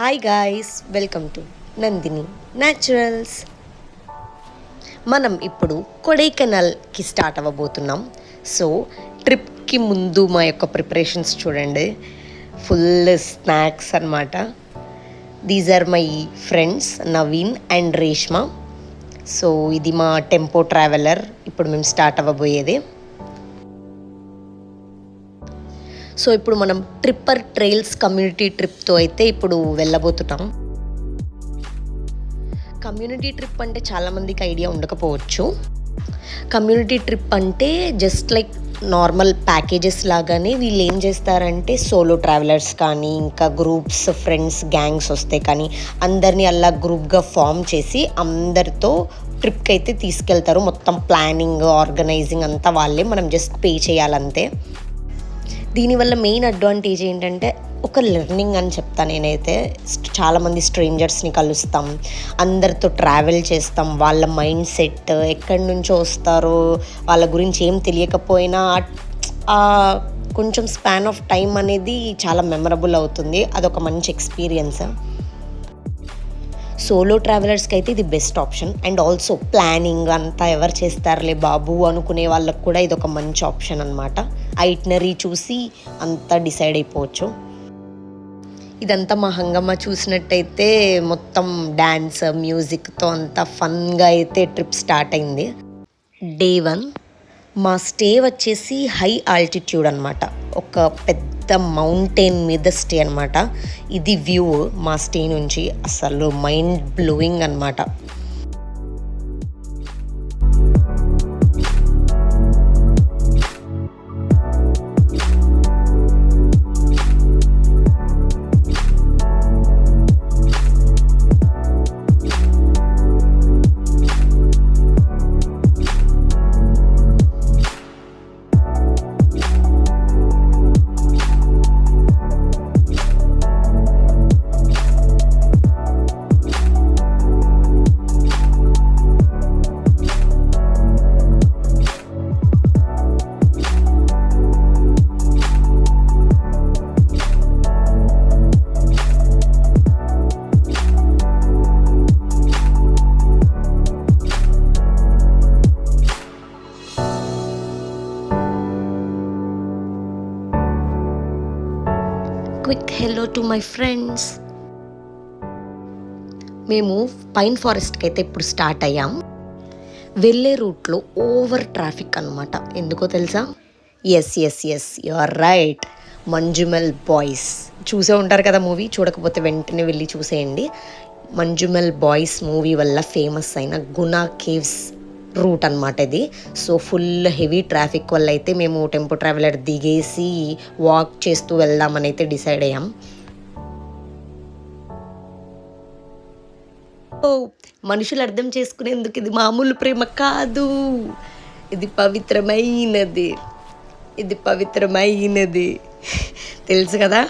Hi guys, welcome to Nandini naturals. మనం ఇప్పుడు కొడైకెనాల్కి start అవ్వబోతున్నాం. So ట్రిప్కి ముందు మా యొక్క ప్రిపరేషన్స్ చూడండి, ఫుల్ స్నాక్స్ అన్నమాట. These are my friends Naveen and Reshma. So ఇది మా టెంపో ట్రావెలర్, ఇప్పుడు మేము స్టార్ట్ అవ్వబోయేది. సో ఇప్పుడు మనం ట్రిప్పర్ ట్రైల్స్ కమ్యూనిటీ ట్రిప్తో అయితే ఇప్పుడు వెళ్ళబోతున్నాం. కమ్యూనిటీ ట్రిప్ అంటే చాలామందికి ఐడియా ఉండకపోవచ్చు. కమ్యూనిటీ ట్రిప్ అంటే జస్ట్ లైక్ నార్మల్ ప్యాకేజెస్ లాగానే వీళ్ళు ఏం చేస్తారంటే సోలో ట్రావెలర్స్ కానీ ఇంకా గ్రూప్స్ ఫ్రెండ్స్ గ్యాంగ్స్ వస్తే కానీ అందరినీ అలా గ్రూప్గా ఫామ్ చేసి అందరితో ట్రిప్కి అయితే తీసుకెళ్తారు. మొత్తం ప్లానింగ్ ఆర్గనైజింగ్ అంతా వాళ్ళే, మనం జస్ట్ పే చేయాలంతే. దీనివల్ల మెయిన్ అడ్వాంటేజ్ ఏంటంటే ఒక లెర్నింగ్ అని చెప్తాను నేనైతే. చాలామంది స్ట్రేంజర్స్ని కలుస్తాం, అందరితో ట్రావెల్ చేస్తాం, వాళ్ళ మైండ్ సెట్ ఎక్కడి నుంచో వస్తారో వాళ్ళ గురించి ఏం తెలియకపోయినా కొంచెం స్పాన్ ఆఫ్ టైం అనేది చాలా మెమరబుల్ అవుతుంది. అదొక మంచి ఎక్స్పీరియన్స్. సోలో ట్రావెలర్స్కి అయితే ఇది best option. And also planning అంతా ఎవరు చేస్తారులే బాబు అనుకునే వాళ్ళకు కూడా ఇది ఒక మంచి ఆప్షన్ అనమాట. ఐటినరీ చూసి అంతా డిసైడ్ అయిపోవచ్చు. ఇదంతా మా హంగమ్మ చూసినట్టయితే మొత్తం డ్యాన్స్ మ్యూజిక్తో అంతా ఫన్గా అయితే ట్రిప్ స్టార్ట్ అయింది. డే 1 మా స్టే వచ్చేసి హై ఆల్టిట్యూడ్ అనమాట. ఒక పెద్ద మౌంటైన్ మీద స్టే అనమాట. ఇది వ్యూ మా స్టే నుంచి అసలు మైండ్ బ్లోయింగ్ అనమాట. Quick hello to my friends. మేము పైన్ ఫారెస్ట్కి అయితే ఇప్పుడు స్టార్ట్ అయ్యాం. వెళ్ళే రూట్లో ఓవర్ ట్రాఫిక్ అనమాట. ఎందుకో తెలుసా? Yes you are right, Manjummel Boys. చూసే ఉంటారు కదా మూవీ, చూడకపోతే వెంటనే వెళ్ళి చూసేయండి. మంజుమెల్ బాయ్స్ మూవీ వల్ల ఫేమస్ అయిన గునా కేవ్స్ రూట్ అనమాట ఇది. సో ఫుల్ హెవీ ట్రాఫిక్ వల్ల అయితే మేము టెంపో ట్రావెలర్ దిగేసి వాక్ చేస్తూ వెళ్దామని అయితే డిసైడ్ అయ్యాం. మనుషులు అర్థం చేసుకునేందుకు ఇది మామూలు ప్రేమ కాదు, ఇది పవిత్రమైనది, ఇది పవిత్రమైనది తెలుసు కదా.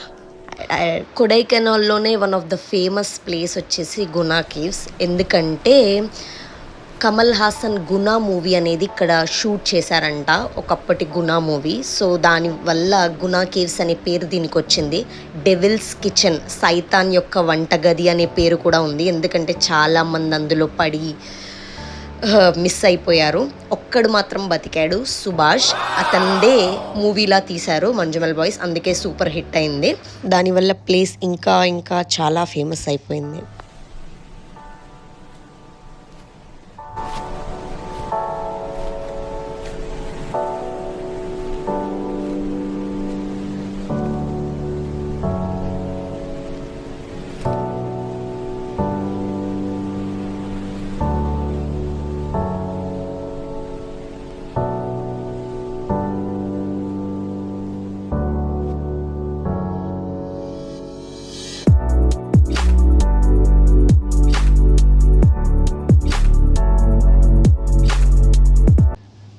కొడైకెనాల్లోనే one of the famous place వచ్చేసి గునా కేవ్స్. ఎందుకంటే కమల్ హాసన్ గునా మూవీ అనేది ఇక్కడ షూట్ చేశారంట, ఒకప్పటి గునా మూవీ. సో దానివల్ల గునా కేవ్స్ అనే పేరు దీనికి వచ్చింది. డెవిల్స్ కిచెన్, సైతాన్ యొక్క వంటగది అనే పేరు కూడా ఉంది. ఎందుకంటే చాలామంది అందులో పడి మిస్ అయిపోయారు. ఒక్కడు మాత్రం బతికాడు, సుభాష్. అతనిదే మూవీలా తీశారు మంజుమెల్ బాయ్స్, అందుకే సూపర్ హిట్ అయింది. దానివల్ల ప్లేస్ ఇంకా ఇంకా చాలా ఫేమస్ అయిపోయింది.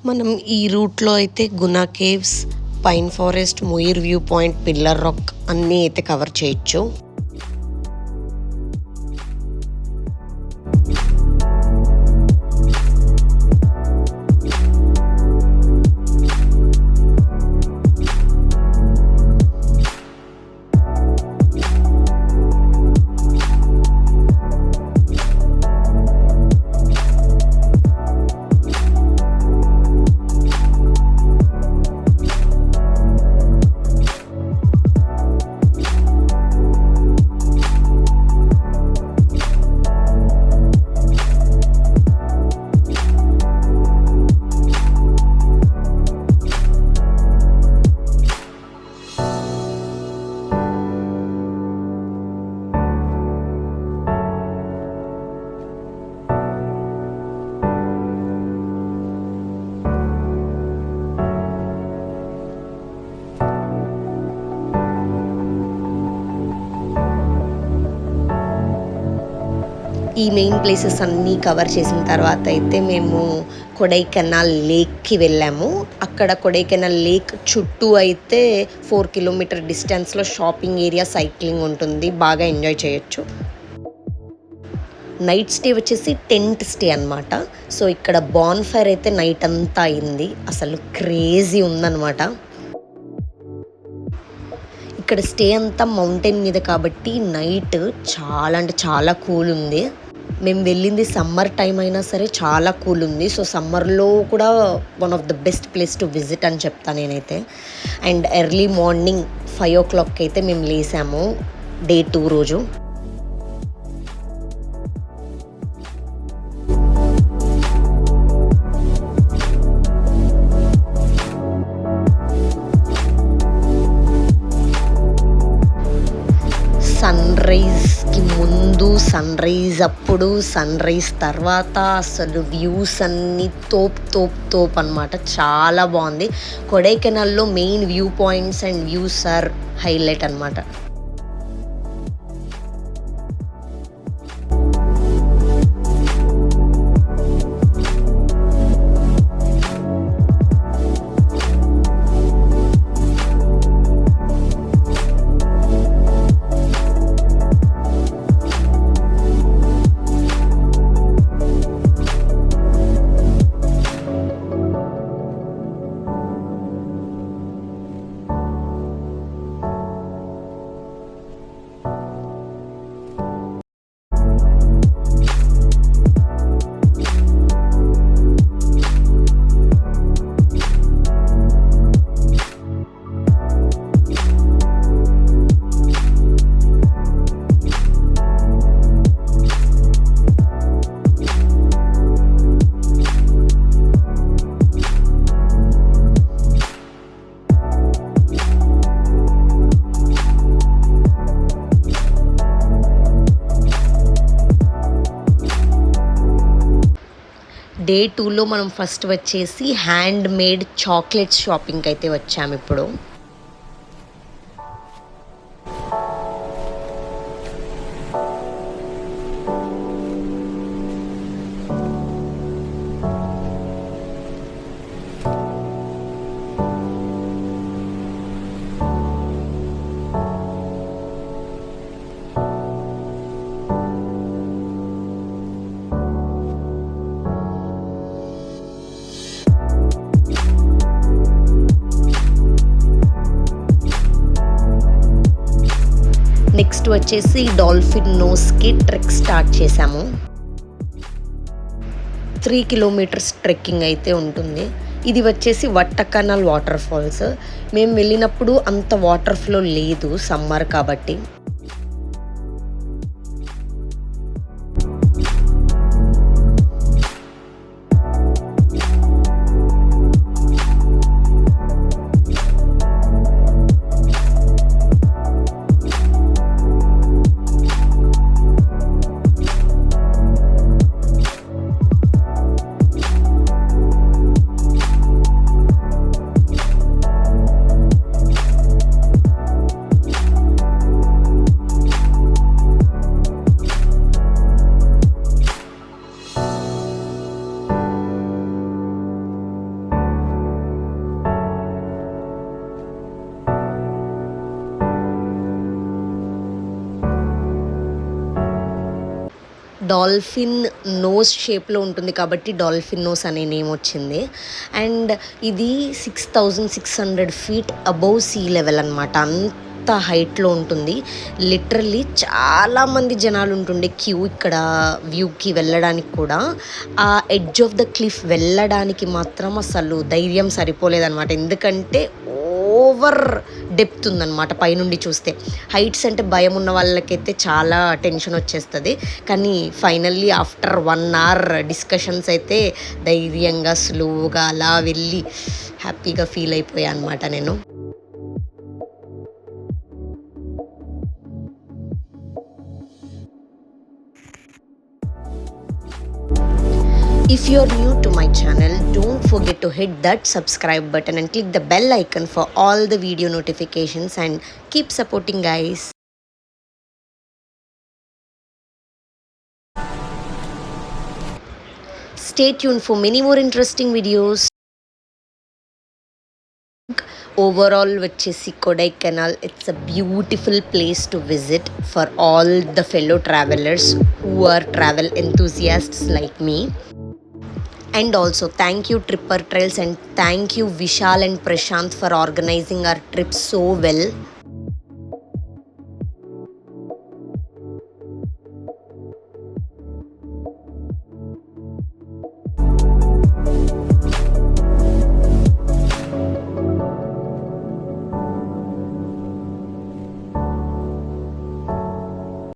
మనం ఈ రూట్లో అయితే Guna caves, pine forest, Muir view point, pillar rock అన్నీ అయితే కవర్ చేయొచ్చు. ఈ మెయిన్ ప్లేసెస్ అన్నీ కవర్ చేసిన తర్వాత అయితే మేము కొడైకెనాల్ లేక్కి వెళ్ళాము. అక్కడ కొడైకెనాల్ లేక్ చుట్టూ అయితే 4 కిలోమీటర్ డిస్టెన్స్లో షాపింగ్ ఏరియా, సైక్లింగ్ ఉంటుంది. బాగా ఎంజాయ్ చేయొచ్చు. నైట్ స్టే వచ్చేసి టెంట్ స్టే అనమాట. సో ఇక్కడ బాన్ ఫైర్ అయితే నైట్ అంతా అయింది. అసలు క్రేజీ ఉందన్నమాట. ఇక్కడ స్టే అంతా మౌంటైన్ మీద కాబట్టి నైట్ చాలా అంటే చాలా కూల్ ఉంది. మేము వెళ్ళింది సమ్మర్ టైం అయినా సరే చాలా కూల్ ఉంది. సో సమ్మర్లో కూడా one of the best place to visit అని చెప్తాను నేనైతే. అండ్ ఎర్లీ మార్నింగ్ 5 o'clock అయితే మేము లేసాము డే 2 రోజు. సన్ రైజ్కి ముందు, సన్ రైజ్ అప్పుడు, సన్ రైజ్ తర్వాత అసలు వ్యూస్ అన్నీ తోప్ అనమాట. చాలా బాగుంది. కొడైకెనాల్లో main view points and views are highlight అనమాట. డే 2లో మనం ఫస్ట్ వచ్చేసి హ్యాండ్ మేడ్ చాక్లెట్స్ షాపింగ్కి అయితే వచ్చాము ఇప్పుడు. నెక్స్ట్ వచ్చేసి డాల్ఫిన్ నోస్కి ట్రెక్ స్టార్ట్ చేసాము. 3 kilometers ట్రెక్కింగ్ అయితే ఉంటుంది. ఇది వచ్చేసి వట్టకనాల్ వాటర్ ఫాల్స్. మేము వెళ్ళినప్పుడు అంత వాటర్ ఫ్లో లేదు, సమ్మర్ కాబట్టి. డాల్ఫిన్ నోస్ షేప్లో ఉంటుంది కాబట్టి డాల్ఫిన్ నోస్ అనే నేమ్ వచ్చింది. అండ్ ఇది 6,600 feet అబౌవ్ సీ లెవెల్ అనమాట. అంత హైట్లో ఉంటుంది. లిటరల్లీ చాలామంది జనాలు ఉంటుండే క్యూ ఇక్కడ వ్యూకి వెళ్ళడానికి కూడా. ఆ ఎడ్జ్ ఆఫ్ ద క్లిఫ్ వెళ్ళడానికి మాత్రం అసలు ధైర్యం సరిపోలేదన్నమాట. ఎందుకంటే ఓవర్ డెప్త్ ఉందన్నమాట పైనుండి చూస్తే. హైట్స్ అంటే భయం ఉన్న వాళ్ళకైతే చాలా టెన్షన్ వచ్చేస్తుంది. కానీ ఫైనల్లీ ఆఫ్టర్ 1 hour డిస్కషన్స్ అయితే ధైర్యంగా స్లోగా అలా వెళ్ళి హ్యాపీగా ఫీల్ అయిపోయా అనమాట నేను. If you're new to my channel, don't forget to hit that subscribe button and click the bell icon for all the video notifications, and keep supporting, guys. Stay tuned for many more interesting videos. Overall వచ్చేసి Kodaikanal it's a beautiful place to visit for all the fellow travellers who are travel enthusiasts like me. And also thank you Tripper Trails and thank you Vishal and Prashant for organizing our trip so well.